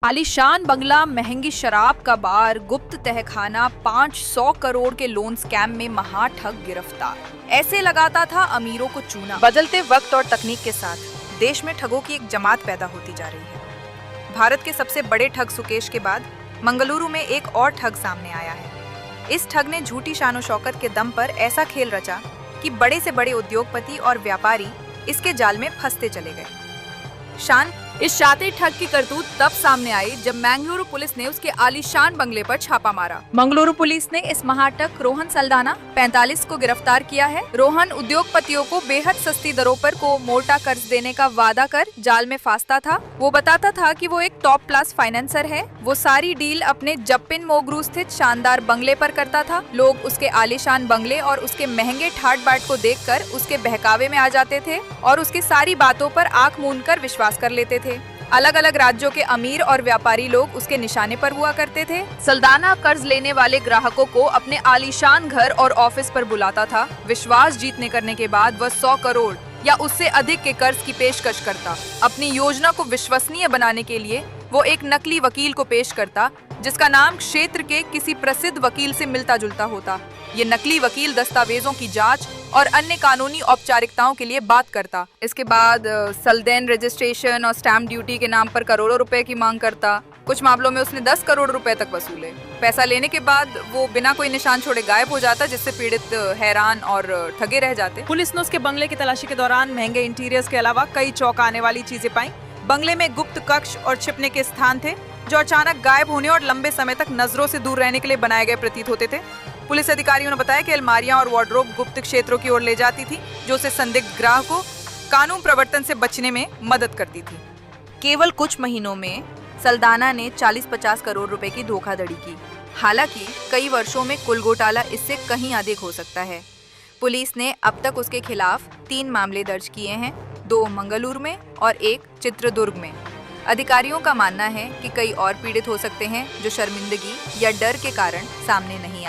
आलीशान बंगला, महंगी शराब का बार, गुप्त तहखाना, 500 करोड़ के लोन स्कैम में महाठग गिरफ्तार। ऐसे लगाता था अमीरों को चूना। बदलते वक्त और तकनीक के साथ देश में ठगों की एक जमात पैदा होती जा रही है। भारत के सबसे बड़े ठग सुकेश के बाद मंगलुरु में एक और ठग सामने आया है। इस ठग ने झूठी शानो शौकत के दम पर ऐसा खेल रचा कि बड़े से बड़े उद्योगपति और व्यापारी इसके जाल में फंसते चले गए। इस शातिर ठग की करतूत तब सामने आई जब मंगलुरु पुलिस ने उसके आलीशान बंगले पर छापा मारा। मंगलुरु पुलिस ने इस महाठग रोहन सल्दाना 45 को गिरफ्तार किया है। रोहन उद्योगपतियों को बेहद सस्ती दरों पर को मोटा कर्ज देने का वादा कर जाल में फांसता था। वो बताता था कि वो एक टॉप क्लास फाइनेंसर है। वो सारी डील अपने जप्पिन मोगरू स्थित शानदार बंगले पर करता था। लोग उसके आलीशान बंगले और उसके महंगे ठाट बाट को देखकर उसके बहकावे में आ जाते थे और उसकी सारी बातों पर आंख मूंद कर विश्वास कर लेते थे। अलग अलग राज्यों के अमीर और व्यापारी लोग उसके निशाने पर हुआ करते थे। सल्दाना कर्ज लेने वाले ग्राहकों को अपने आलीशान घर और ऑफिस पर बुलाता था। विश्वास जीतने करने के बाद वह 100 करोड़ या उससे अधिक के कर्ज की पेशकश करता। अपनी योजना को विश्वसनीय बनाने के लिए वो एक नकली वकील को पेश करता, जिसका नाम क्षेत्र के किसी प्रसिद्ध वकील से मिलता जुलता होता। ये नकली वकील दस्तावेजों की जांच और अन्य कानूनी औपचारिकताओं के लिए बात करता। इसके बाद सल्देन रजिस्ट्रेशन और स्टैम्प ड्यूटी के नाम पर करोड़ों रुपए की मांग करता। कुछ मामलों में उसने 10 करोड़ रुपए तक वसूले। पैसा लेने के बाद वो बिना कोई निशान छोड़े गायब हो जाता, जिससे पीड़ित हैरान और ठगे रह जाते। पुलिस ने उसके बंगले की तलाशी के दौरान महंगे इंटीरियर्स के अलावा कई चौंकाने वाली चीजें पाई। बंगले में गुप्त कक्ष और छिपने के स्थान थे जो अचानक गायब होने और लंबे समय तक नजरों से दूर रहने के लिए बनाए गए प्रतीत होते थे। पुलिस अधिकारियों ने बताया कि अलमारियां और वार्डरोब गुप्त क्षेत्रों की ओर ले जाती थी, जो उसे संदिग्ध ग्राहकों कानून प्रवर्तन से बचने में मदद करती थी। केवल कुछ महीनों में सल्दाना ने 40-50 करोड़ रुपए की धोखाधड़ी की। हालांकि कई वर्षों में कुल घोटाला इससे कहीं अधिक हो सकता है। पुलिस ने अब तक उसके खिलाफ 3 मामले दर्ज किए हैं, 2 मंगलुरु में और 1 चित्रदुर्ग में। अधिकारियों का मानना है कि कई और पीड़ित हो सकते हैं जो शर्मिंदगी या डर के कारण सामने नहीं आए।